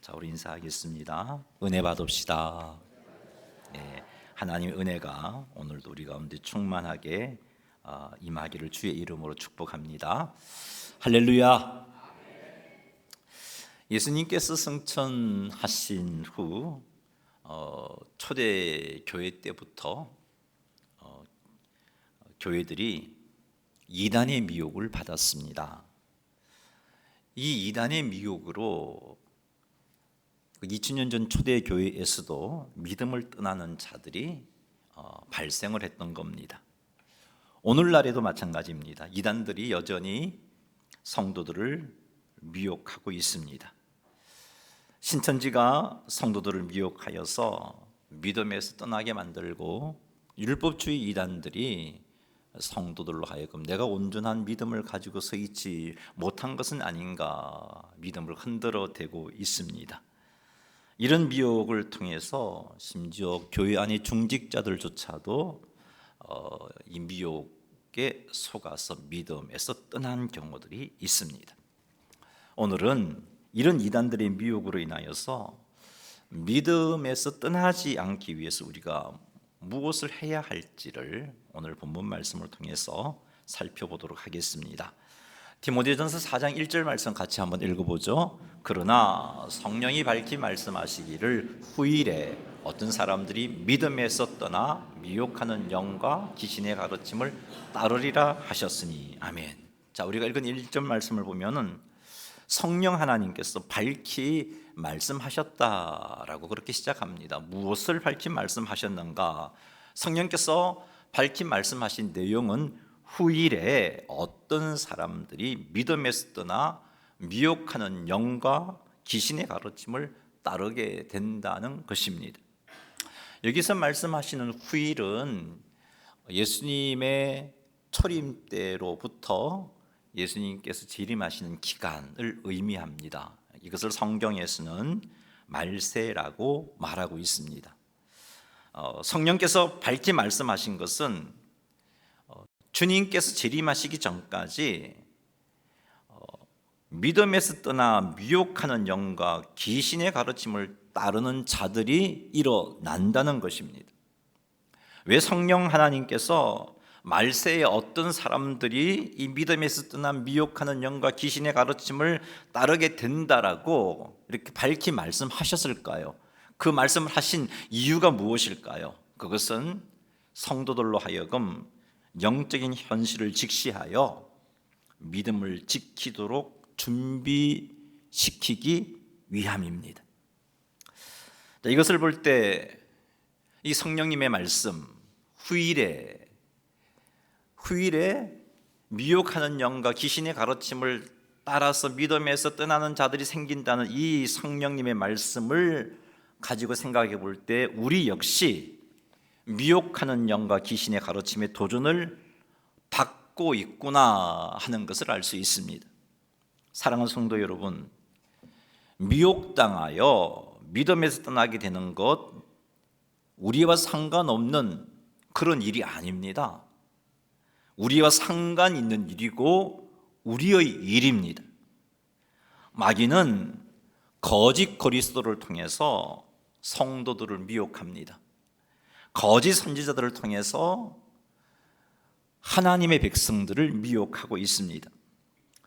자, 우리 인사하겠습니다. 은혜 받읍시다. 네, 하나님의 은혜가 오늘도 우리 가운데 충만하게 임하기를 주의 이름으로 축복합니다. 할렐루야. 예수님께서 승천하신 후 초대 교회 때부터 교회들이 이단의 미혹을 받았습니다. 이 이단의 미혹으로 2000년 전 초대 교회에서도 믿음을 떠나는 자들이 발생을 했던 겁니다. 오늘날에도 마찬가지입니다. 이단들이 여전히 성도들을 미혹하고 있습니다. 신천지가 성도들을 미혹하여서 믿음에서 떠나게 만들고, 율법주의 이단들이 성도들로 하여금 내가 온전한 믿음을 가지고 서 있지 못한 것은 아닌가 믿음을 흔들어 대고 있습니다. 이런 미혹을 통해서 심지어 교회 안의 중직자들조차도 이 미혹에 속아서 믿음에서 떠난 경우들이 있습니다. 오늘은 이런 이단들의 미혹으로 인하여서 믿음에서 떠나지 않기 위해서 우리가 무엇을 해야 할지를 오늘 본문 말씀을 통해서 살펴보도록 하겠습니다. 디모데전서 4장 1절 말씀 같이 한번 읽어보죠. 그러나 성령이 밝히 말씀하시기를 후일에 어떤 사람들이 믿음에서 떠나 미혹하는 영과 귀신의 가르침을 따르리라 하셨으니 아멘. 자, 우리가 읽은 1절 말씀을 보면은 성령 하나님께서 밝히 말씀하셨다라고 그렇게 시작합니다. 무엇을 밝히 말씀하셨는가? 성령께서 밝히 말씀하신 내용은 후일에 어떤 사람들이 믿음에서 떠나 미혹하는 영과 귀신의 가르침을 따르게 된다는 것입니다. 여기서 말씀하시는 후일은 예수님의 초림 때로부터 예수님께서 재림하시는 기간을 의미합니다. 이것을 성경에서는 말세라고 말하고 있습니다. 성령께서 밝히 말씀하신 것은 주님께서 재림하시기 전까지 믿음에서 떠나 미혹하는 영과 귀신의 가르침을 따르는 자들이 일어난다는 것입니다. 왜 성령 하나님께서 말세에 어떤 사람들이 이 믿음에서 떠나 미혹하는 영과 귀신의 가르침을 따르게 된다라고 이렇게 밝히 말씀하셨을까요? 그 말씀을 하신 이유가 무엇일까요? 그것은 성도들로 하여금 영적인 현실을 직시하여 믿음을 지키도록 준비시키기 위함입니다. 이것을 볼 때 이 성령님의 말씀, 후일에 미혹하는 영과 귀신의 가르침을 따라서 믿음에서 떠나는 자들이 생긴다는 이 성령님의 말씀을 가지고 생각해 볼 때 우리 역시 미혹하는 영과 귀신의 가르침의 도전을 받고 있구나 하는 것을 알 수 있습니다. 사랑하는 성도 여러분, 미혹당하여 믿음에서 떠나게 되는 것 우리와 상관없는 그런 일이 아닙니다. 우리와 상관 있는 일이고 우리의 일입니다. 마귀는 거짓 그리스도를 통해서 성도들을 미혹합니다. 거짓 선지자들을 통해서 하나님의 백성들을 미혹하고 있습니다.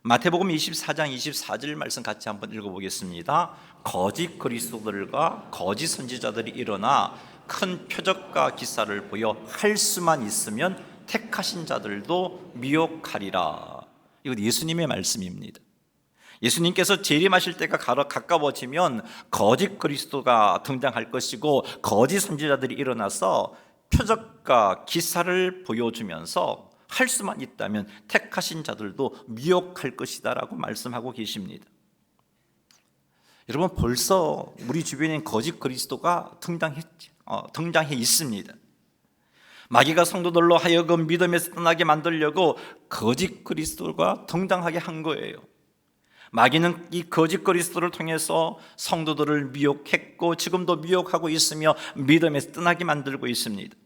마태복음 24장 24절 말씀 같이 한번 읽어보겠습니다. 거짓 그리스도들과 거짓 선지자들이 일어나 큰 표적과 기사를 보여 할 수만 있으면 택하신 자들도 미혹하리라. 이건 예수님의 말씀입니다. 예수님께서 재림하실 때가 가까워지면 거짓 그리스도가 등장할 것이고 거짓 선지자들이 일어나서 표적과 기사를 보여주면서 할 수만 있다면 택하신 자들도 미혹할 것이다 라고 말씀하고 계십니다. 여러분, 벌써 우리 주변엔 거짓 그리스도가 등장해 있습니다. 마귀가 성도들로 하여금 믿음에서 떠나게 만들려고 거짓 그리스도가 등장하게 한 거예요. 마귀는 이 거짓 그리스도를 통해서 성도들을 미혹했고 지금도 미혹하고 있으며 믿음에서 떠나게 만들고 있습니다.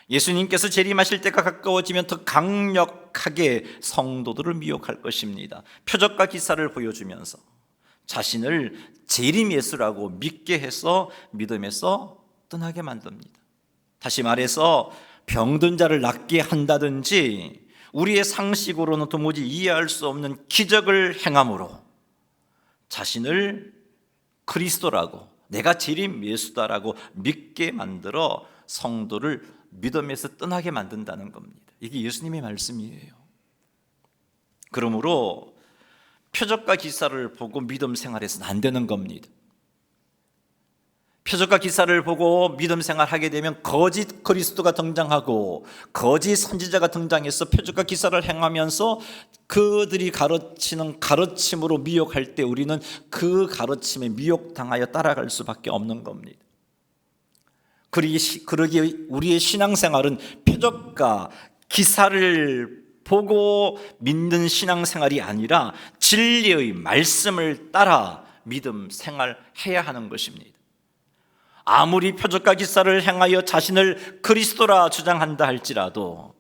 예수님께서 재림하실 때가 가까워지면 더 강력하게 성도들을 미혹할 것입니다. 표적과 기사를 보여주면서 자신을 재림 예수라고 믿게 해서 믿음에서 떠나게 만듭니다. 다시 말해서 병든 자를 낫게 한다든지 우리의 상식으로는 도무지 이해할 수 없는 기적을 행함으로 자신을 그리스도라고, 내가 재림 예수다라고 믿게 만들어 성도를 믿음에서 떠나게 만든다는 겁니다. 이게 예수님의 말씀이에요. 그러므로 표적과 기사를 보고 믿음 생활해서는 안 되는 겁니다. 표적과 기사를 보고 믿음 생활하게 되면 거짓 그리스도가 등장하고 거짓 선지자가 등장해서 표적과 기사를 행하면서 그들이 가르치는 가르침으로 미혹할 때 우리는 그 가르침에 미혹당하여 따라갈 수밖에 없는 겁니다. 그러기에 우리의 신앙생활은 표적과 기사를 보고 믿는 신앙생활이 아니라 진리의 말씀을 따라 믿음 생활해야 하는 것입니다. 아무리 표적과 기사를 행하여 자신을 그리스도라 주장한다 할지라도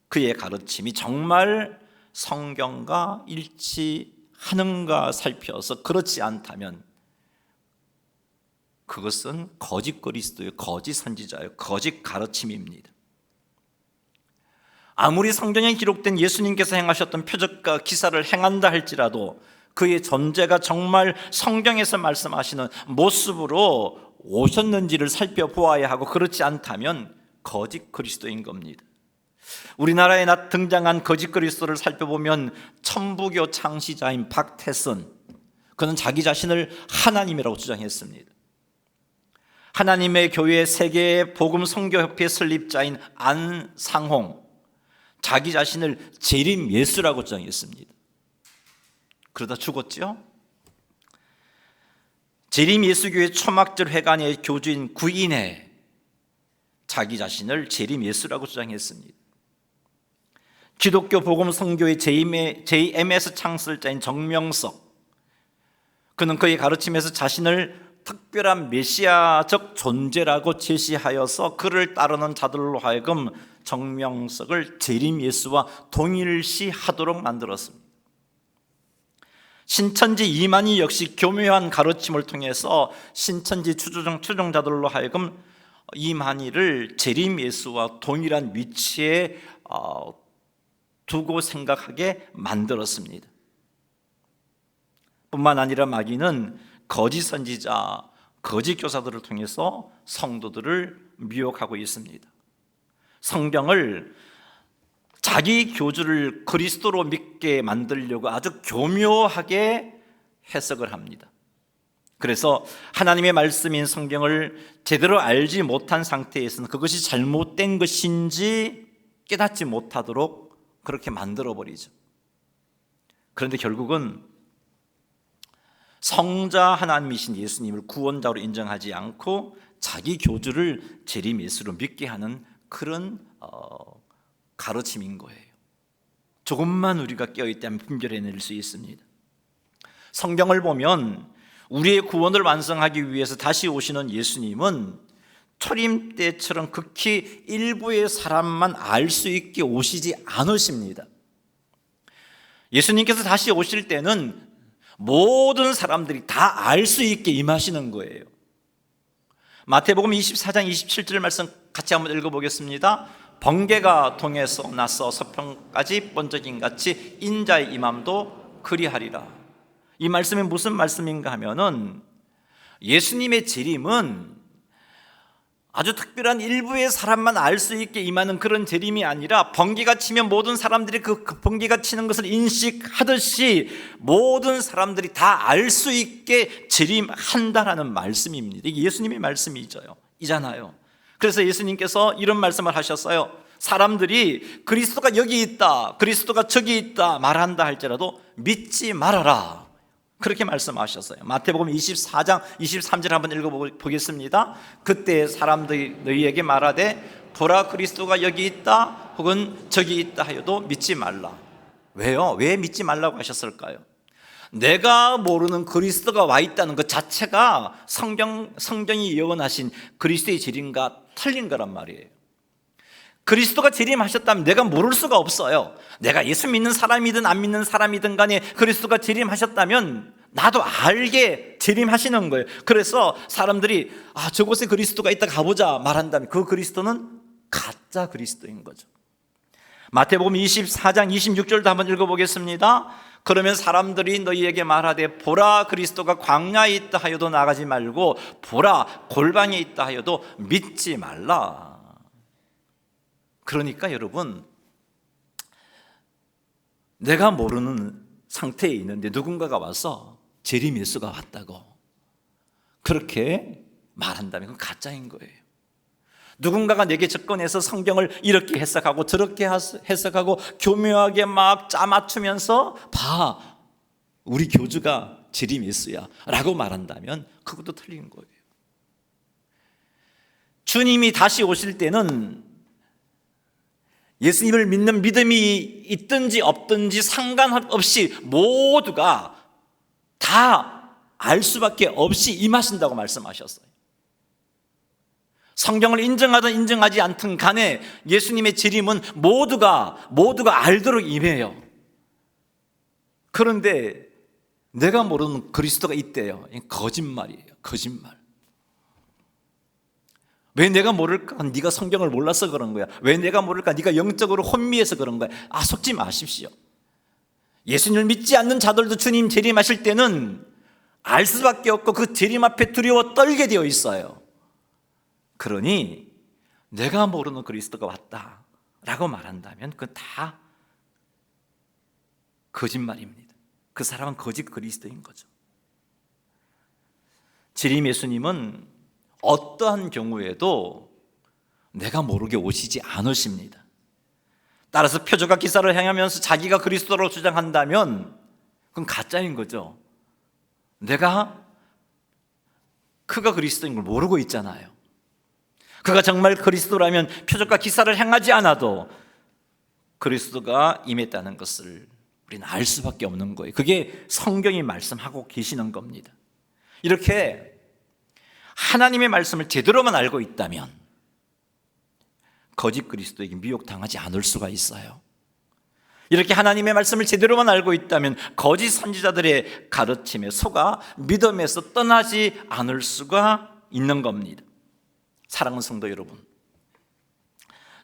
그의 가르침이 정말 성경과 일치하는가 살펴서 그렇지 않다면 그것은 거짓 그리스도요, 거짓 선지자요, 거짓 가르침입니다. 아무리 성경에 기록된 예수님께서 행하셨던 표적과 기사를 행한다 할지라도 그의 존재가 정말 성경에서 말씀하시는 모습으로 오셨는지를 살펴보아야 하고 그렇지 않다면 거짓 그리스도인 겁니다. 우리나라에 등장한 거짓 그리스도를 살펴보면 천부교 창시자인 박태선, 그는 자기 자신을 하나님이라고 주장했습니다. 하나님의 교회 세계 복음 선교협회 설립자인 안상홍, 자기 자신을 재림 예수라고 주장했습니다. 그러다 죽었죠. 재림 예수교회 초막절 회관의 교주인 구인회, 자기 자신을 재림 예수라고 주장했습니다. 기독교 복음 선교회 JMS 창설자인 정명석, 그는 그의 가르침에서 자신을 특별한 메시아적 존재라고 제시하여서 그를 따르는 자들로 하여금 정명석을 재림 예수와 동일시하도록 만들었습니다. 신천지 이만희 역시 교묘한 가르침을 통해서 신천지 추종자들로 하여금 이만희를 재림 예수와 동일한 위치에 두고 생각하게 만들었습니다. 뿐만 아니라 마귀는 거짓 선지자, 거짓 교사들을 통해서 성도들을 미혹하고 있습니다. 성경을 자기 교주를 그리스도로 믿게 만들려고 아주 교묘하게 해석을 합니다. 그래서 하나님의 말씀인 성경을 제대로 알지 못한 상태에서는 그것이 잘못된 것인지 깨닫지 못하도록 그렇게 만들어버리죠. 그런데 결국은 성자 하나님이신 예수님을 구원자로 인정하지 않고 자기 교주를 재림 예수로 믿게 하는 그런 가르침인 거예요. 조금만 우리가 깨어있다면 분별해낼 수 있습니다. 성경을 보면 우리의 구원을 완성하기 위해서 다시 오시는 예수님은 초림 때처럼 극히 일부의 사람만 알 수 있게 오시지 않으십니다. 예수님께서 다시 오실 때는 모든 사람들이 다 알 수 있게 임하시는 거예요. 마태복음 24장 27절 말씀 같이 한번 읽어보겠습니다. 번개가 동에서 나서 서편까지 번쩍임같이 인자의 임함도 그리하리라. 이 말씀이 무슨 말씀인가 하면은 예수님의 재림은 아주 특별한 일부의 사람만 알 수 있게 임하는 그런 재림이 아니라 번개가 치면 모든 사람들이 그 번개가 치는 것을 인식하듯이 모든 사람들이 다 알 수 있게 재림한다라는 말씀입니다. 이게 예수님의 말씀이잖아요. 그래서 예수님께서 이런 말씀을 하셨어요. 사람들이 그리스도가 여기 있다, 그리스도가 저기 있다 말한다 할지라도 믿지 말아라, 그렇게 말씀하셨어요. 마태복음 24장 23절 한번 읽어보겠습니다. 그때 사람들이 너희에게 말하되 보라 그리스도가 여기 있다 혹은 저기 있다 하여도 믿지 말라. 왜요? 왜 믿지 말라고 하셨을까요? 내가 모르는 그리스도가 와 있다는 것 자체가 성경이 예언하신 그리스도의 재림과 틀린 거란 말이에요. 그리스도가 재림하셨다면 내가 모를 수가 없어요. 내가 예수 믿는 사람이든 안 믿는 사람이든 간에 그리스도가 재림하셨다면 나도 알게 재림하시는 거예요. 그래서 사람들이 저곳에 그리스도가 있다 가보자 말한다면 그 그리스도는 가짜 그리스도인 거죠. 마태복음 24장 26절도 한번 읽어보겠습니다. 그러면 사람들이 너희에게 말하되 보라 그리스도가 광야에 있다 하여도 나가지 말고 보라 골방에 있다 하여도 믿지 말라. 그러니까 여러분, 내가 모르는 상태에 있는데 누군가가 와서 재림 예수가 왔다고 그렇게 말한다면 그건 가짜인 거예요. 누군가가 내게 접근해서 성경을 이렇게 해석하고 저렇게 해석하고 교묘하게 막 짜맞추면서 봐, 우리 교주가 재림 예수야 라고 말한다면 그것도 틀린 거예요. 주님이 다시 오실 때는 예수님을 믿는 믿음이 있든지 없든지 상관없이 모두가 다 알 수밖에 없이 임하신다고 말씀하셨어요. 성경을 인정하든 인정하지 않든 간에 예수님의 재림은 모두가 알도록 임해요. 그런데 내가 모르는 그리스도가 있대요. 거짓말이에요. 거짓말. 왜 내가 모를까? 네가 성경을 몰라서 그런 거야. 왜 내가 모를까? 네가 영적으로 혼미해서 그런 거야. 속지 마십시오. 예수님을 믿지 않는 자들도 주님 재림하실 때는 알 수밖에 없고 그 재림 앞에 두려워 떨게 되어 있어요. 그러니 내가 모르는 그리스도가 왔다라고 말한다면 그건 다 거짓말입니다. 그 사람은 거짓 그리스도인 거죠. 재림 예수님은 어떠한 경우에도 내가 모르게 오시지 않으십니다. 따라서 표적과 기사를 행하면서 자기가 그리스도로 주장한다면 그건 가짜인 거죠. 내가 그가 그리스도인 걸 모르고 있잖아요. 그가 정말 그리스도라면 표적과 기사를 행하지 않아도 그리스도가 임했다는 것을 우리는 알 수밖에 없는 거예요. 그게 성경이 말씀하고 계시는 겁니다. 이렇게 하나님의 말씀을 제대로만 알고 있다면 거짓 그리스도에게 미혹당하지 않을 수가 있어요. 이렇게 하나님의 말씀을 제대로만 알고 있다면 거짓 선지자들의 가르침에 속아 믿음에서 떠나지 않을 수가 있는 겁니다. 사랑하는 성도 여러분,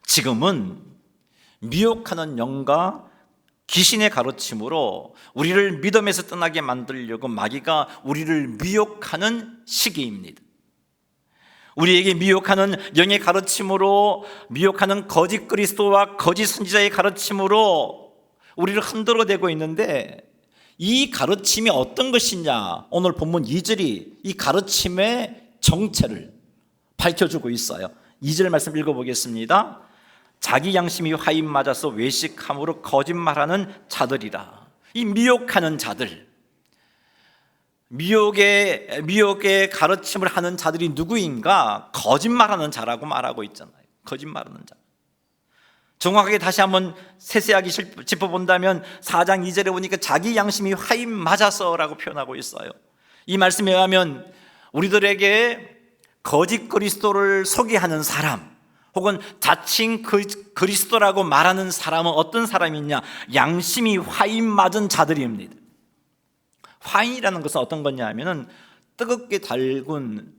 지금은 미혹하는 영과 귀신의 가르침으로 우리를 믿음에서 떠나게 만들려고 마귀가 우리를 미혹하는 시기입니다. 우리에게 미혹하는 영의 가르침으로, 미혹하는 거짓 그리스도와 거짓 선지자의 가르침으로 우리를 흔들어대고 있는데, 이 가르침이 어떤 것이냐, 오늘 본문 2절이 이 가르침의 정체를 밝혀주고 있어요. 2절 말씀 읽어보겠습니다. 자기 양심이 화인 맞아서 외식함으로 거짓말하는 자들이라. 이 미혹하는 자들, 미혹의 가르침을 하는 자들이 누구인가? 거짓말하는 자라고 말하고 있잖아요. 거짓말하는 자. 정확하게 다시 한번 세세하게 짚어본다면 4장 2절에 보니까 자기 양심이 화인 맞아서라고 표현하고 있어요. 이 말씀에 의하면 우리들에게 거짓 그리스도를 소개하는 사람, 혹은 자칭 그리스도라고 말하는 사람은 어떤 사람이냐? 양심이 화인 맞은 자들입니다. 화인이라는 것은 어떤 거냐 하면은 뜨겁게 달군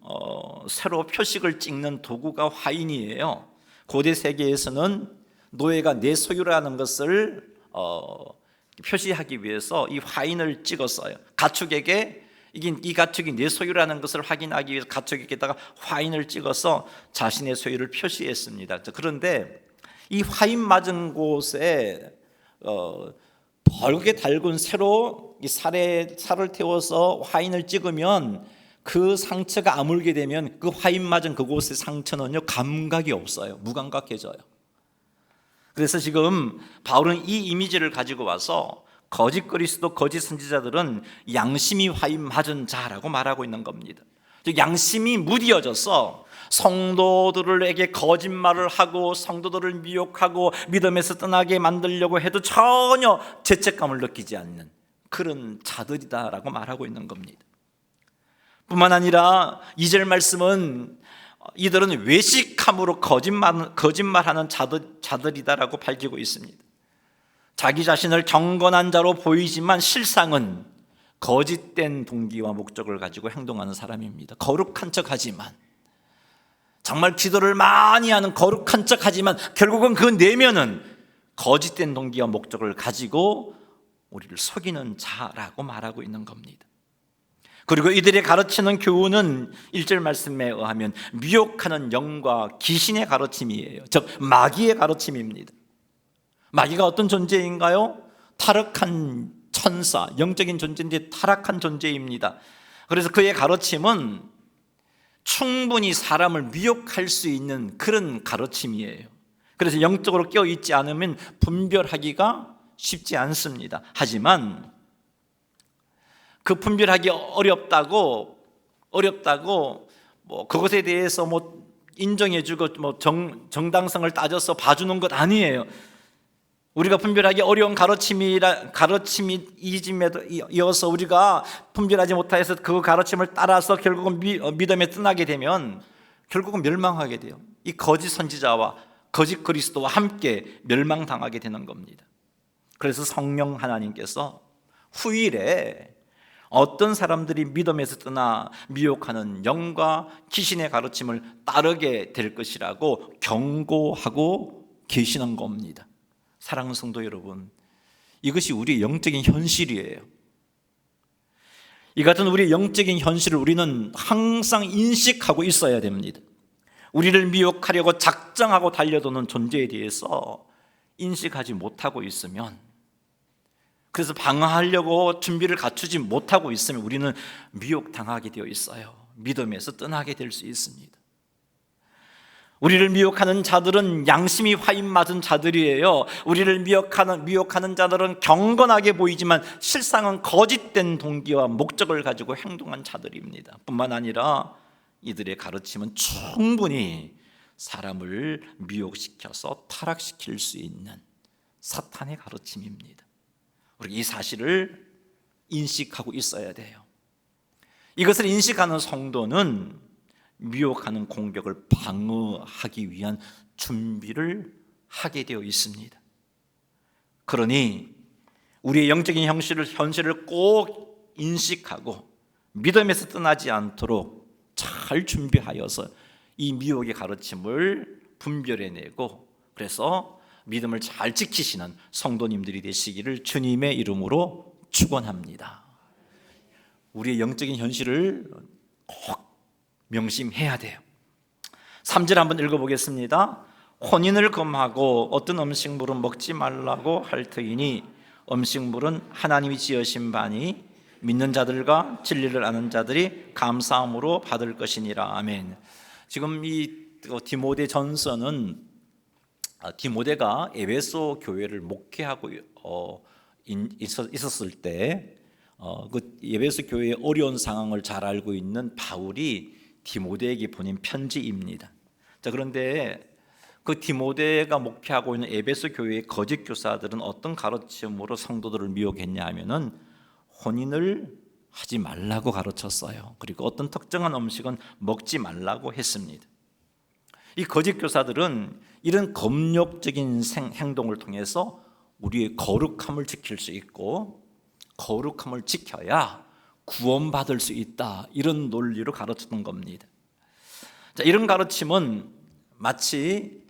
새로 표식을 찍는 도구가 화인이에요. 고대 세계에서는 노예가 내 소유라는 것을 표시하기 위해서 이 화인을 찍었어요. 가축에게 이 가축이 내 소유라는 것을 확인하기 위해서 가축에게다가 화인을 찍어서 자신의 소유를 표시했습니다. 그런데 이 화인 맞은 곳에 벌게 달군 새로 이 살을 태워서 화인을 찍으면 그 상처가 아물게 되면 그 화인 맞은 그곳의 상처는요, 감각이 없어요. 무감각해져요. 그래서 지금 바울은 이 이미지를 가지고 와서 거짓 그리스도, 거짓 선지자들은 양심이 화인 맞은 자라고 말하고 있는 겁니다. 양심이 무디어져서 성도들에게 거짓말을 하고 성도들을 미혹하고 믿음에서 떠나게 만들려고 해도 전혀 죄책감을 느끼지 않는 그런 자들이다라고 말하고 있는 겁니다. 뿐만 아니라 2절 말씀은 이들은 외식함으로 거짓말하는 자들이다라고 밝히고 있습니다. 자기 자신을 경건한 자로 보이지만 실상은 거짓된 동기와 목적을 가지고 행동하는 사람입니다. 거룩한 척하지만, 정말 기도를 많이 하는 거룩한 척하지만 결국은 그 내면은 거짓된 동기와 목적을 가지고 우리를 속이는 자라고 말하고 있는 겁니다. 그리고 이들이 가르치는 교훈은 1절 말씀에 의하면 미혹하는 영과 귀신의 가르침이에요. 즉 마귀의 가르침입니다. 마귀가 어떤 존재인가요? 타락한 천사, 영적인 존재인데 타락한 존재입니다. 그래서 그의 가르침은 충분히 사람을 미혹할 수 있는 그런 가르침이에요. 그래서 영적으로 깨어있지 않으면 분별하기가 쉽지 않습니다. 하지만 그 분별하기 어렵다고 뭐 그것에 대해서 뭐 인정해주고 뭐 정당성을 따져서 봐주는 것 아니에요. 우리가 분별하기 어려운 가르침이임에도 이어서 우리가 분별하지 못해서 그 가르침을 따라서 결국은 믿음에 떠나게 되면 결국은 멸망하게 돼요. 이 거짓 선지자와 거짓 그리스도와 함께 멸망당하게 되는 겁니다. 그래서 성령 하나님께서 후일에 어떤 사람들이 믿음에서 떠나 미혹하는 영과 귀신의 가르침을 따르게 될 것이라고 경고하고 계시는 겁니다. 사랑하는 성도 여러분, 이것이 우리의 영적인 현실이에요. 이 같은 우리의 영적인 현실을 우리는 항상 인식하고 있어야 됩니다. 우리를 미혹하려고 작정하고 달려드는 존재에 대해서 인식하지 못하고 있으면, 그래서 방어하려고 준비를 갖추지 못하고 있으면 우리는 미혹당하게 되어 있어요. 믿음에서 떠나게 될 수 있습니다. 우리를 미혹하는 자들은 양심이 화인 맞은 자들이에요. 우리를 미혹하는 자들은 경건하게 보이지만 실상은 거짓된 동기와 목적을 가지고 행동한 자들입니다. 뿐만 아니라 이들의 가르침은 충분히 사람을 미혹시켜서 타락시킬 수 있는 사탄의 가르침입니다. 우리 이 사실을 인식하고 있어야 돼요. 이것을 인식하는 성도는 미혹하는 공격을 방어하기 위한 준비를 하게 되어 있습니다. 그러니 우리의 영적인 현실을 꼭 인식하고 믿음에서 떠나지 않도록 잘 준비하여서 이 미혹의 가르침을 분별해내고, 그래서 믿음을 잘 지키시는 성도님들이 되시기를 주님의 이름으로 축원합니다. 우리의 영적인 현실을 꼭 명심해야 돼요. 3절 한번 읽어보겠습니다. 혼인을 금하고 어떤 음식물은 먹지 말라고 할 터이니 음식물은 하나님이 지으신 바니 믿는 자들과 진리를 아는 자들이 감사함으로 받을 것이니라. 아멘. 지금 이 디모데 전서는 디모데가 에베소 교회를 목회하고 있었을 때 그 에베소 교회의 어려운 상황을 잘 알고 있는 바울이 디모데에게 보낸 편지입니다. 자, 그런데 그 디모데가 목회하고 있는 에베소 교회의 거짓 교사들은 어떤 가르침으로 성도들을 미혹했냐 하면은 혼인을 하지 말라고 가르쳤어요. 그리고 어떤 특정한 음식은 먹지 말라고 했습니다. 이 거짓 교사들은 이런 검역적인 행동을 통해서 우리의 거룩함을 지킬 수 있고, 거룩함을 지켜야 구원받을 수 있다, 이런 논리로 가르쳤던 겁니다. 자, 이런 가르침은 마치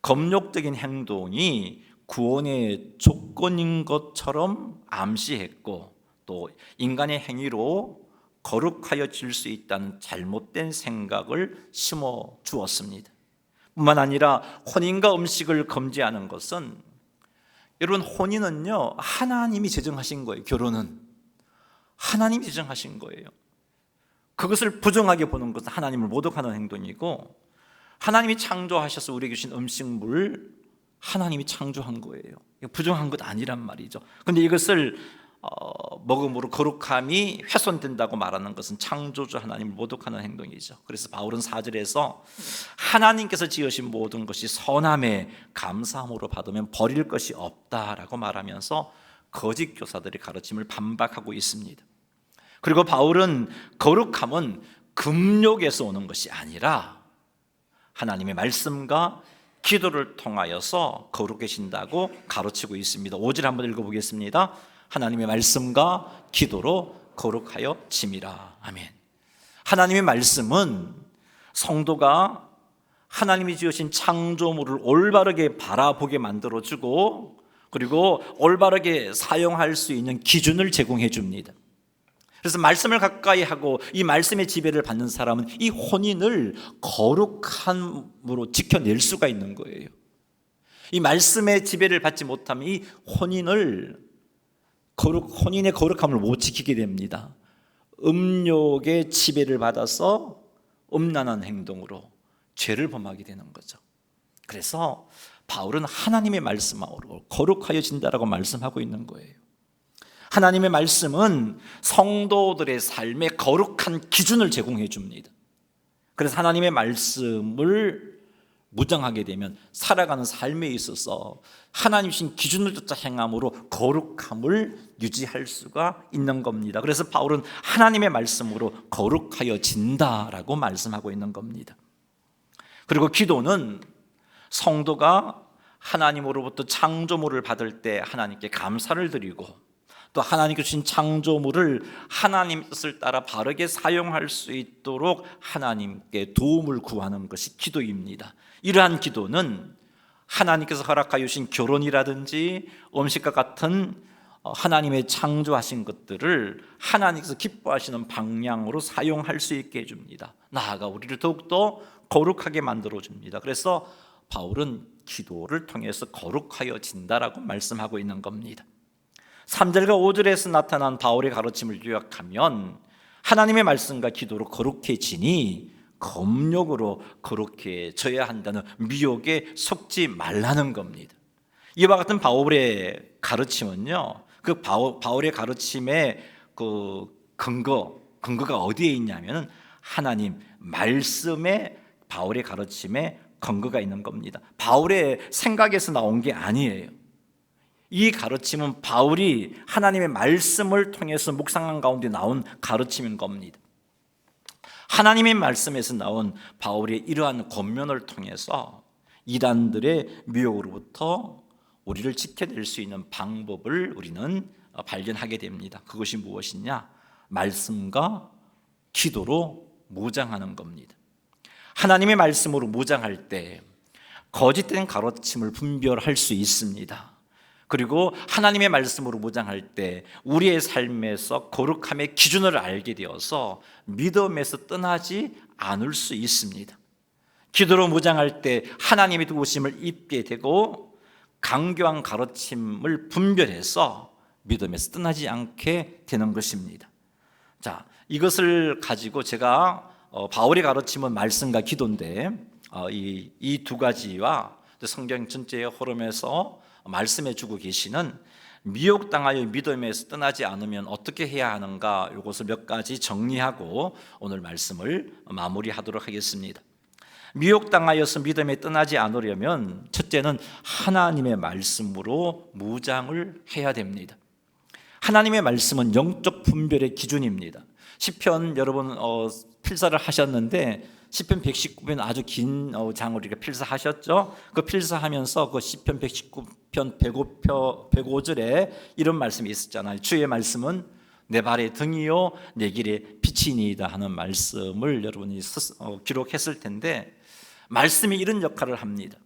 검역적인 행동이 구원의 조건인 것처럼 암시했고, 또 인간의 행위로 거룩하여질 수 있다는 잘못된 생각을 심어 주었습니다. 뿐만 아니라 혼인과 음식을 금지하는 것은, 여러분, 혼인은요 하나님이 제정하신 거예요. 결혼은 하나님이 제정하신 거예요. 그것을 부정하게 보는 것은 하나님을 모독하는 행동이고, 하나님이 창조하셔서 우리에게 주신 음식물 하나님이 창조한 거예요. 부정한 것 아니란 말이죠. 그런데 이것을 먹음으로 거룩함이 훼손된다고 말하는 것은 창조주 하나님을 모독하는 행동이죠. 그래서 바울은 4절에서 하나님께서 지으신 모든 것이 선함에 감사함으로 받으면 버릴 것이 없다라고 말하면서 거짓 교사들의 가르침을 반박하고 있습니다. 그리고 바울은 거룩함은 금욕에서 오는 것이 아니라 하나님의 말씀과 기도를 통하여서 거룩해진다고 가르치고 있습니다. 5절 한번 읽어보겠습니다. 하나님의 말씀과 기도로 거룩하여 짐이라. 아멘. 하나님의 말씀은 성도가 하나님이 지으신 창조물을 올바르게 바라보게 만들어주고, 그리고 올바르게 사용할 수 있는 기준을 제공해 줍니다. 그래서 말씀을 가까이 하고 이 말씀의 지배를 받는 사람은 이 혼인을 거룩함으로 지켜낼 수가 있는 거예요. 이 말씀의 지배를 받지 못하면 이 혼인의 거룩함을 못 지키게 됩니다. 음욕의 지배를 받아서 음란한 행동으로 죄를 범하게 되는 거죠. 그래서 바울은 하나님의 말씀으로 거룩하여진다라고 말씀하고 있는 거예요. 하나님의 말씀은 성도들의 삶에 거룩한 기준을 제공해 줍니다. 그래서 하나님의 말씀을 무장하게 되면 살아가는 삶에 있어서 하나님 주신 기준을 쫓아 행함으로 거룩함을 유지할 수가 있는 겁니다. 그래서 바울은 하나님의 말씀으로 거룩하여진다라고 말씀하고 있는 겁니다. 그리고 기도는 성도가 하나님으로부터 창조물을 받을 때 하나님께 감사를 드리고, 또 하나님께 주신 창조물을 하나님 뜻을 따라 바르게 사용할 수 있도록 하나님께 도움을 구하는 것이 기도입니다. 이러한 기도는 하나님께서 허락하여 주신 결혼이라든지 음식과 같은 하나님의 창조하신 것들을 하나님께서 기뻐하시는 방향으로 사용할 수 있게 해줍니다. 나아가 우리를 더욱더 거룩하게 만들어줍니다. 그래서 바울은 기도를 통해서 거룩하여진다라고 말씀하고 있는 겁니다. 3절과 5절에서 나타난 바울의 가르침을 요약하면 하나님의 말씀과 기도로 거룩해지니 검욕으로 거룩해져야 한다는 미혹에 속지 말라는 겁니다. 이와 같은 바울의 가르침은요, 그 바울의 가르침의 그 근거가 어디에 있냐면 하나님 말씀에 바울의 가르침에 근거가 있는 겁니다. 바울의 생각에서 나온 게 아니에요. 이 가르침은 바울이 하나님의 말씀을 통해서 묵상한 가운데 나온 가르침인 겁니다. 하나님의 말씀에서 나온 바울의 이러한 권면을 통해서 이단들의 미혹으로부터 우리를 지켜낼 수 있는 방법을 우리는 발견하게 됩니다. 그것이 무엇이냐? 말씀과 기도로 무장하는 겁니다. 하나님의 말씀으로 무장할 때 거짓된 가르침을 분별할 수 있습니다. 그리고 하나님의 말씀으로 무장할 때 우리의 삶에서 거룩함의 기준을 알게 되어서 믿음에서 떠나지 않을 수 있습니다. 기도로 무장할 때 하나님의 도우심을 입게 되고 강교한 가르침을 분별해서 믿음에서 떠나지 않게 되는 것입니다. 자, 이것을 가지고 제가 바울의 가르침은 말씀과 기도인데 이 두 가지와 성경 전체의 흐름에서 말씀해 주고 계시는 미혹당하여 믿음에서 떠나지 않으면 어떻게 해야 하는가, 이것을 몇 가지 정리하고 오늘 말씀을 마무리하도록 하겠습니다. 미혹당하여서 믿음에 떠나지 않으려면 첫째는 하나님의 말씀으로 무장을 해야 됩니다. 하나님의 말씀은 영적 분별의 기준입니다. 시편 여러분 필사를 하셨는데 시편 119편 아주 긴 장을 우리가 필사하셨죠. 그 필사하면서 그 시편 119편 105절에 이런 말씀이 있었잖아요. 주의 말씀은 내 발의 등이요 내 길의 빛이니이다 하는 말씀을 여러분이 기록했을 텐데, 말씀이 이런 역할을 합니다.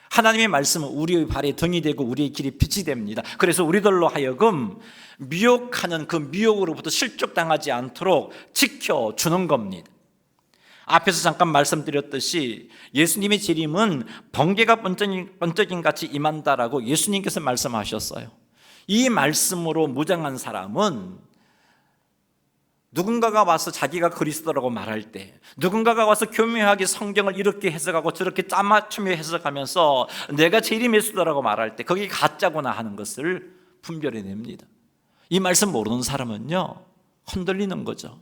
하나님의 말씀은 우리의 발의 등이 되고 우리의 길이 빛이 됩니다. 그래서 우리들로 하여금 미혹하는 그 미혹으로부터 실족당하지 않도록 지켜주는 겁니다. 앞에서 잠깐 말씀드렸듯이 예수님의 재림은 번개가 번쩍임 같이 임한다라고 예수님께서 말씀하셨어요. 이 말씀으로 무장한 사람은 누군가가 와서 자기가 그리스도라고 말할 때, 누군가가 와서 교묘하게 성경을 이렇게 해석하고 저렇게 짜맞추며 해석하면서 내가 재림 예수다라고 말할 때 그게 가짜구나 하는 것을 분별해냅니다. 이 말씀 모르는 사람은요 흔들리는 거죠.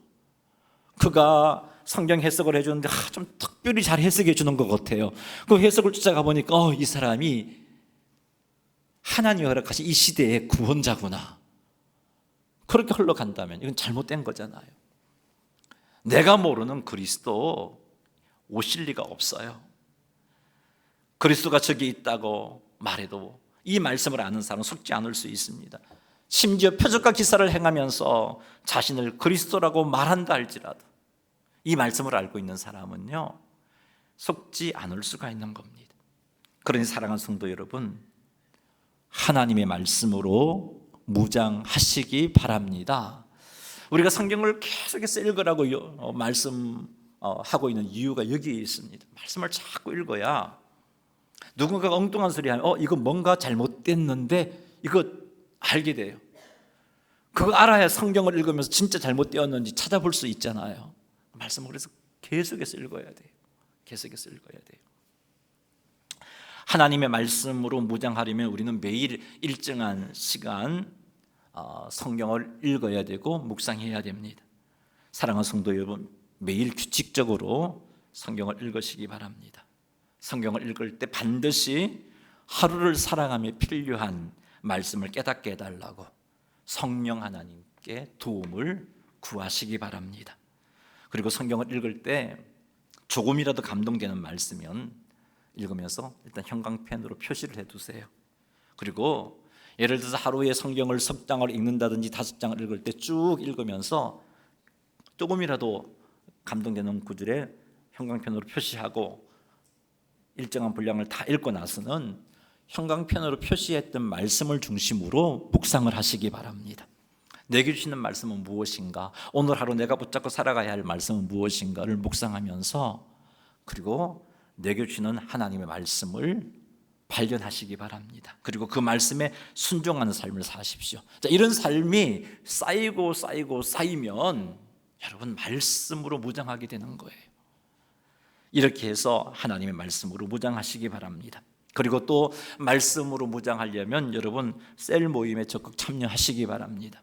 그가 성경 해석을 해주는데 좀 특별히 잘 해석해 주는 것 같아요. 그 해석을 쫓아가 보니까 이 사람이 하나님이 허락하신 이 시대의 구원자구나. 그렇게 흘러간다면 이건 잘못된 거잖아요. 내가 모르는 그리스도 오실 리가 없어요. 그리스도가 저기 있다고 말해도 이 말씀을 아는 사람은 속지 않을 수 있습니다. 심지어 표적과 기사를 행하면서 자신을 그리스도라고 말한다 할지라도 이 말씀을 알고 있는 사람은요, 속지 않을 수가 있는 겁니다. 그러니 사랑하는 성도 여러분, 하나님의 말씀으로 무장하시기 바랍니다. 우리가 성경을 계속해서 읽으라고 말씀하고 있는 이유가 여기에 있습니다. 말씀을 자꾸 읽어야 누군가가 엉뚱한 소리 하면 이거 뭔가 잘못됐는데 이거 알게 돼요. 그거 알아야 성경을 읽으면서 진짜 잘못되었는지 찾아볼 수 있잖아요. 말씀을 그래서 계속해서 읽어야 돼요. 계속해서 읽어야 돼요. 하나님의 말씀으로 무장하려면 우리는 매일 일정한 시간 성경을 읽어야 되고 묵상해야 됩니다. 사랑하는 성도 여러분, 매일 규칙적으로 성경을 읽으시기 바랍니다. 성경을 읽을 때 반드시 하루를 살아가며 필요한 말씀을 깨닫게 해달라고 성령 하나님께 도움을 구하시기 바랍니다. 그리고 성경을 읽을 때 조금이라도 감동되는 말씀이면 읽으면서 일단 형광펜으로 표시를 해두세요. 그리고 예를 들어서 하루에 성경을 석 장을 읽는다든지 5장을 읽을 때 쭉 읽으면서 조금이라도 감동되는 구절에 형광펜으로 표시하고 일정한 분량을 다 읽고 나서는 형광펜으로 표시했던 말씀을 중심으로 묵상을 하시기 바랍니다. 내게 주시는 말씀은 무엇인가, 오늘 하루 내가 붙잡고 살아가야 할 말씀은 무엇인가를 묵상하면서 그리고 내게 주시는 하나님의 말씀을 발견하시기 바랍니다. 그리고 그 말씀에 순종하는 삶을 사십시오. 자, 이런 삶이 쌓이면 여러분 말씀으로 무장하게 되는 거예요. 이렇게 해서 하나님의 말씀으로 무장하시기 바랍니다. 그리고 또 말씀으로 무장하려면 여러분 셀 모임에 적극 참여하시기 바랍니다.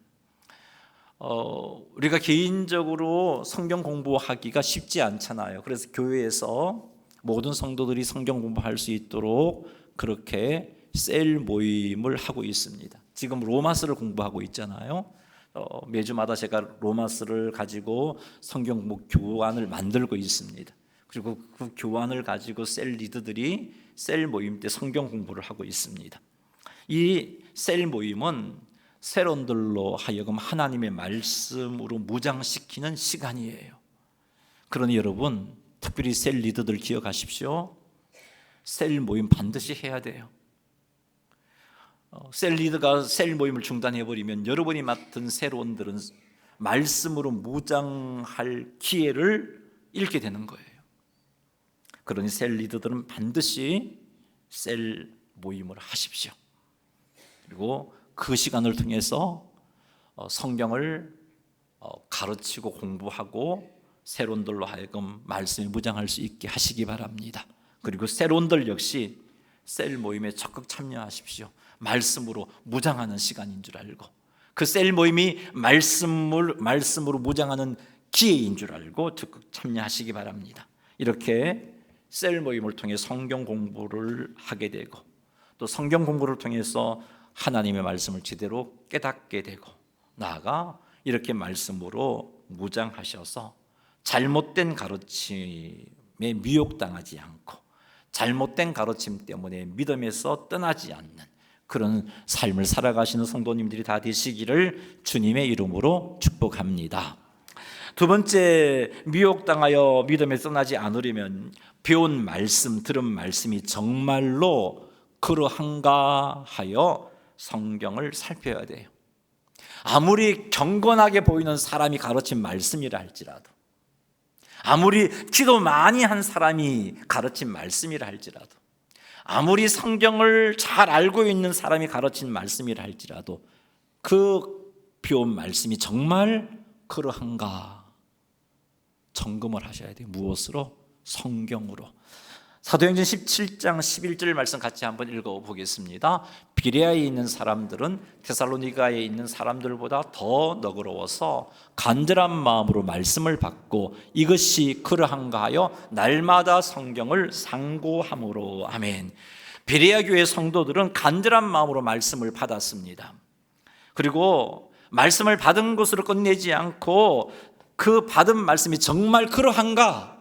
우리가 개인적으로 성경 공부하기가 쉽지 않잖아요. 그래서 교회에서 모든 성도들이 성경 공부할 수 있도록 그렇게 셀 모임을 하고 있습니다. 지금 로마서를 공부하고 있잖아요. 매주마다 제가 로마서를 가지고 성경 공부 교환을 만들고 있습니다. 그리고 그 교환을 가지고 셀 리더들이 셀 모임 때 성경 공부를 하고 있습니다. 이 셀 모임은 세론들로 하여금 하나님의 말씀으로 무장시키는 시간이에요. 그러니 여러분 특별히 셀 리더들 기억하십시오. 셀 모임 반드시 해야 돼요. 셀 리더가 셀 모임을 중단해버리면 여러분이 맡은 세론들은 말씀으로 무장할 기회를 잃게 되는 거예요. 그러니 셀 리더들은 반드시 셀 모임을 하십시오. 그리고 그 시간을 통해서 성경을 가르치고 공부하고 세론들로 하여금 말씀에 무장할 수 있게 하시기 바랍니다. 그리고 세론들 역시 셀 모임에 적극 참여하십시오. 말씀으로 무장하는 시간인 줄 알고 그 셀 모임이 말씀으로 무장하는 기회인 줄 알고 적극 참여하시기 바랍니다. 이렇게 셀 모임을 통해 성경 공부를 하게 되고 또 성경 공부를 통해서 하나님의 말씀을 제대로 깨닫게 되고 나아가 이렇게 말씀으로 무장하셔서 잘못된 가르침에 미혹당하지 않고 잘못된 가르침 때문에 믿음에서 떠나지 않는 그런 삶을 살아가시는 성도님들이 다 되시기를 주님의 이름으로 축복합니다. 두 번째, 미혹당하여 믿음에 떠나지 않으려면 배운 말씀, 들은 말씀이 정말로 그러한가 하여 성경을 살펴야 돼요. 아무리 경건하게 보이는 사람이 가르친 말씀이라 할지라도 아무리 기도 많이 한 사람이 가르친 말씀이라 할지라도 아무리 성경을 잘 알고 있는 사람이 가르친 말씀이라 할지라도 그 배운 말씀이 정말 그러한가 점검을 하셔야 돼요. 무엇으로? 성경으로. 사도행전 17장 11절 말씀 같이 한번 읽어보겠습니다. 비레아에 있는 사람들은 데살로니가에 있는 사람들보다 더 너그러워서 간절한 마음으로 말씀을 받고 이것이 그러한가 하여 날마다 성경을 상고함으로. 아멘. 비레아 교회 성도들은 간절한 마음으로 말씀을 받았습니다. 그리고 말씀을 받은 것으로 끝내지 않고 그 받은 말씀이 정말 그러한가,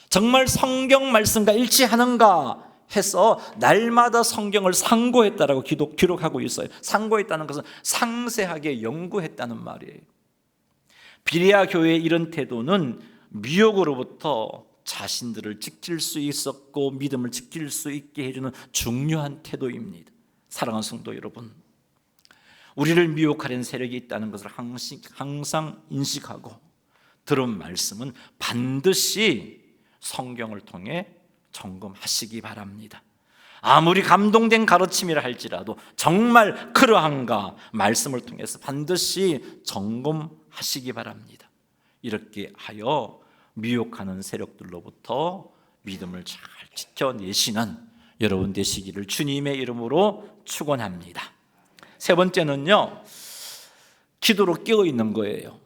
정말 성경 말씀과 일치하는가 해서 날마다 성경을 상고했다라고 기록하고 있어요. 상고했다는 것은 상세하게 연구했다는 말이에요. 비레아 교회의 이런 태도는 미혹으로부터 자신들을 지킬 수 있었고 믿음을 지킬 수 있게 해주는 중요한 태도입니다. 사랑하는 성도 여러분, 우리를 미혹하려는 세력이 있다는 것을 항상 인식하고 들은 말씀은 반드시 성경을 통해 점검하시기 바랍니다. 아무리 감동된 가르침이라 할지라도 정말 그러한가 말씀을 통해서 반드시 점검하시기 바랍니다. 이렇게 하여 미혹하는 세력들로부터 믿음을 잘 지켜내시는 여러분 되시기를 주님의 이름으로 축원합니다. 세 번째는요, 기도로 깨어 있는 거예요.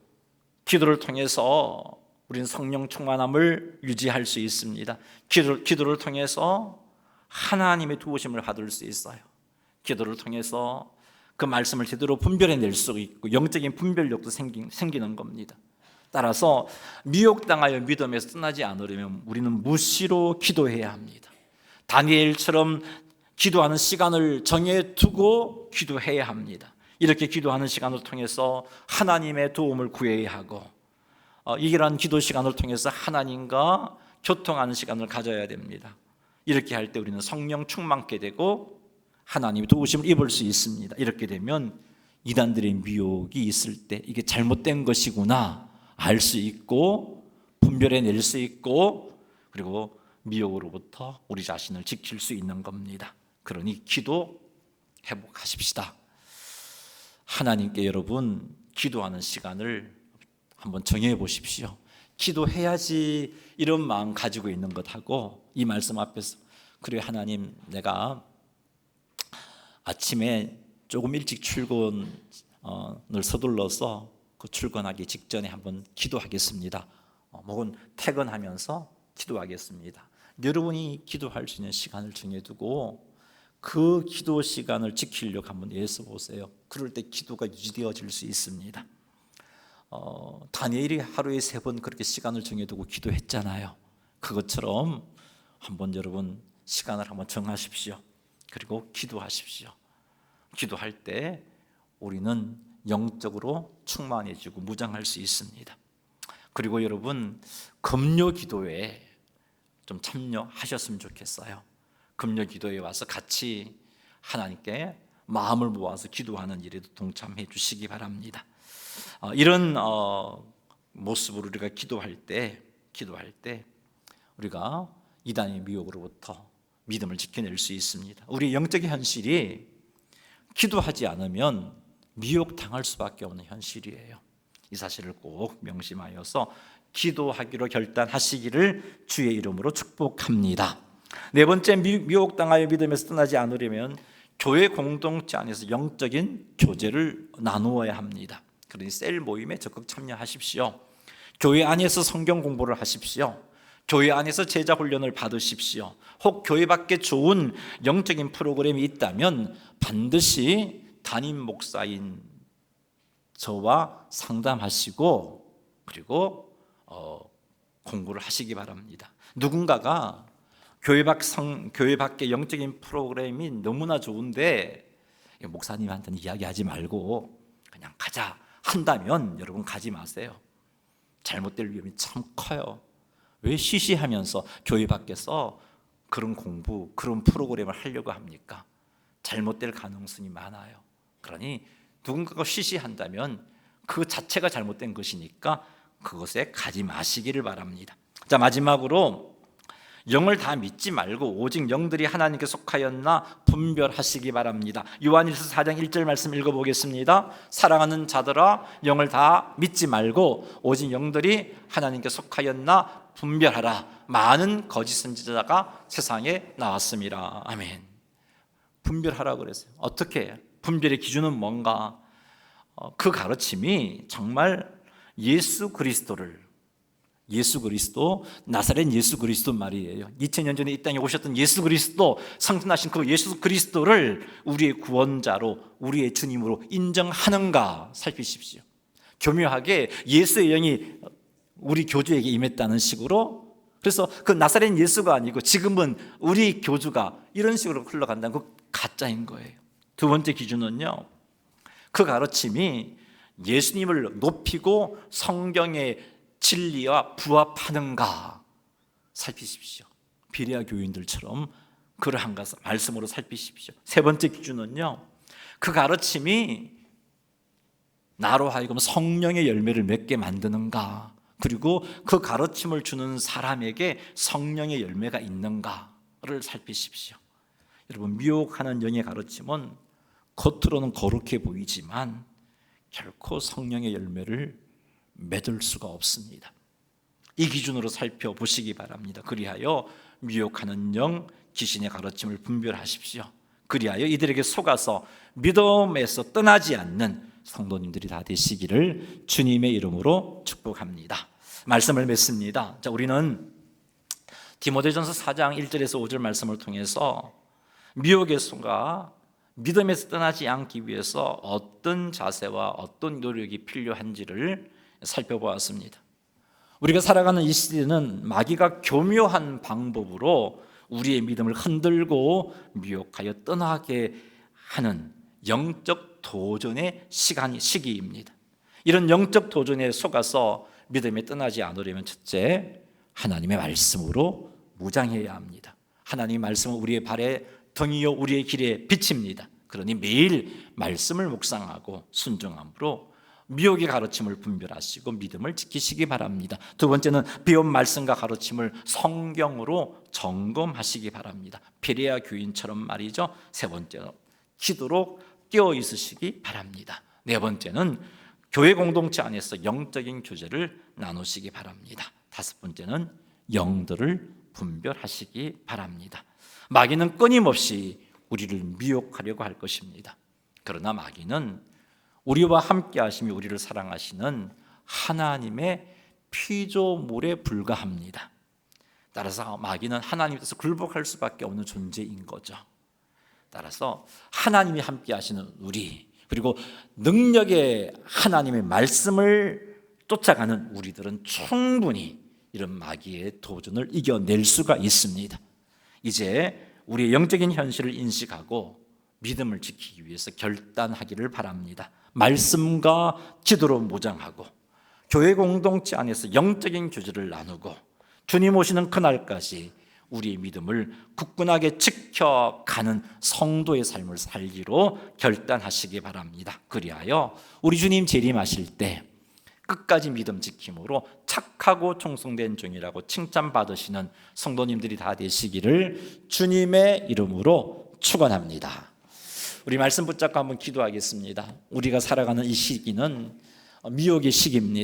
기도를 통해서 우리는 성령 충만함을 유지할 수 있습니다. 기도를 통해서 하나님의 도우심을 받을 수 있어요. 기도를 통해서 그 말씀을 제대로 분별해낼 수 있고 영적인 분별력도 생기는 겁니다. 따라서 미혹당하여 믿음에서 떠나지 않으려면 우리는 무시로 기도해야 합니다. 다니엘처럼 기도하는 시간을 정해두고 기도해야 합니다. 이렇게 기도하는 시간을 통해서 하나님의 도움을 구해야 하고 이러한 기도 시간을 통해서 하나님과 교통하는 시간을 가져야 됩니다. 이렇게 할 때 우리는 성령 충만케 되고 하나님의 도우심을 입을 수 있습니다. 이렇게 되면 이단들의 미혹이 있을 때 이게 잘못된 것이구나 알 수 있고 분별해낼 수 있고 그리고 미혹으로부터 우리 자신을 지킬 수 있는 겁니다. 그러니 기도 회복하십시다. 하나님께 여러분 기도하는 시간을 한번 정해 보십시오. 기도해야지 이런 마음 가지고 있는 것하고 이 말씀 앞에서 그래 하나님 내가 아침에 조금 일찍 출근을 서둘러서 그 출근하기 직전에 한번 기도하겠습니다. 혹은 퇴근하면서 기도하겠습니다. 여러분이 기도할 수 있는 시간을 정해두고 그 기도 시간을 지키려고 한번 애써 보세요. 그럴 때 기도가 유지되어질 수 있습니다. 다니엘이 하루에 3번 그렇게 시간을 정해두고 기도했잖아요. 그것처럼 한번 여러분 시간을 한번 정하십시오. 그리고 기도하십시오. 기도할 때 우리는 영적으로 충만해지고 무장할 수 있습니다. 그리고 여러분 금요 기도에 좀 참여하셨으면 좋겠어요. 금요 기도에 와서 같이 하나님께 마음을 모아서 기도하는 일에도 동참해 주시기 바랍니다. 이런 모습으로 우리가 기도할 때 우리가 이단의 미혹으로부터 믿음을 지켜낼 수 있습니다. 우리 영적인 현실이 기도하지 않으면 미혹당할 수밖에 없는 현실이에요. 이 사실을 꼭 명심하여서 기도하기로 결단하시기를 주의 이름으로 축복합니다. 네 번째, 미혹당하여 믿음에서 떠나지 않으려면 교회 공동체 안에서 영적인 교제를 나누어야 합니다. 그러니 셀 모임에 적극 참여하십시오. 교회 안에서 성경 공부를 하십시오. 교회 안에서 제자 훈련을 받으십시오. 혹 교회 밖에 좋은 영적인 프로그램이 있다면 반드시 담임 목사인 저와 상담하시고 그리고 공부를 하시기 바랍니다. 누군가가 교회 밖의 영적인 프로그램이 너무나 좋은데 목사님한테는 이야기하지 말고 그냥 가자 한다면 여러분 가지 마세요. 잘못될 위험이 참 커요. 왜 시시하면서 교회 밖에서 그런 공부, 그런 프로그램을 하려고 합니까? 잘못될 가능성이 많아요. 그러니 누군가가 시시한다면 그 자체가 잘못된 것이니까 그것에 가지 마시기를 바랍니다. 자, 마지막으로 영을 다 믿지 말고 오직 영들이 하나님께 속하였나 분별하시기 바랍니다. 요한일서 4장 1절 말씀 읽어보겠습니다. 사랑하는 자들아 영을 다 믿지 말고 오직 영들이 하나님께 속하였나 분별하라. 많은 거짓 선지자가 세상에 나왔습니다. 아멘. 분별하라 그랬어요. 어떻게? 분별의 기준은 뭔가? 그 가르침이 정말 예수 그리스도 나사렛 예수 그리스도 말이에요. 2000년 전에 이 땅에 오셨던 예수 그리스도, 성탄하신 그 예수 그리스도를 우리의 구원자로, 우리의 주님으로 인정하는가 살피십시오. 교묘하게 예수의 영이 우리 교주에게 임했다는 식으로 그래서 그 나사렛 예수가 아니고 지금은 우리 교주가 이런 식으로 흘러간다는 거 가짜인 거예요. 두 번째 기준은요, 그 가르침이 예수님을 높이고 성경의 진리와 부합하는가 살피십시오. 비레아 교인들처럼 그러한가 말씀으로 살피십시오. 세 번째 기준은요, 그 가르침이 나로 하여금 성령의 열매를 맺게 만드는가, 그리고 그 가르침을 주는 사람에게 성령의 열매가 있는가를 살피십시오. 여러분, 미혹하는 영의 가르침은 겉으로는 거룩해 보이지만 결코 성령의 열매를 맺을 수가 없습니다. 이 기준으로 살펴보시기 바랍니다. 그리하여 미혹하는 영, 귀신의 가르침을 분별하십시오. 그리하여 이들에게 속아서 믿음에서 떠나지 않는 성도님들이 다 되시기를 주님의 이름으로 축복합니다. 말씀을 맺습니다. 자, 우리는 디모데전서 4장 1절에서 5절 말씀을 통해서 미혹의 속아 믿음에서 떠나지 않기 위해서 어떤 자세와 어떤 노력이 필요한지를 살펴보았습니다. 우리가 살아가는 이 시대는 마귀가 교묘한 방법으로 우리의 믿음을 흔들고 미혹하여 떠나게 하는 영적 도전의 시기입니다. 이런 영적 도전에 속아서 믿음에 떠나지 않으려면 첫째, 하나님의 말씀으로 무장해야 합니다. 하나님의 말씀은 우리의 발에 등이요 우리의 길에 빛입니다. 그러니 매일 말씀을 묵상하고 순종함으로 미혹의 가르침을 분별하시고 믿음을 지키시기 바랍니다. 두 번째는 비온 말씀과 가르침을 성경으로 점검하시기 바랍니다. 베레아 교인처럼 말이죠. 세 번째는 기도로 깨어 있으시기 바랍니다. 네 번째는 교회 공동체 안에서 영적인 교제를 나누시기 바랍니다. 다섯 번째는 영들을 분별하시기 바랍니다. 마귀는 끊임없이 우리를 미혹하려고 할 것입니다. 그러나 마귀는 우리와 함께 하시며 우리를 사랑하시는 하나님의 피조물에 불과합니다. 따라서 마귀는 하나님 뜻에 굴복할 수밖에 없는 존재인 거죠. 따라서 하나님이 함께 하시는 우리, 그리고 능력의 하나님의 말씀을 쫓아가는 우리들은 충분히 이런 마귀의 도전을 이겨낼 수가 있습니다. 이제 우리의 영적인 현실을 인식하고 믿음을 지키기 위해서 결단하기를 바랍니다. 말씀과 기도로 무장하고 교회 공동체 안에서 영적인 교제를 나누고 주님 오시는 그날까지 우리의 믿음을 굳건하게 지켜가는 성도의 삶을 살기로 결단하시기 바랍니다. 그리하여 우리 주님 재림하실 때 끝까지 믿음 지킴으로 착하고 충성된 종이라고 칭찬받으시는 성도님들이 다 되시기를 주님의 이름으로 축원합니다. 우리 말씀 붙잡고 한번 기도하겠습니다. 우리가 살아가는 이 시기는 미혹의 시기입니다.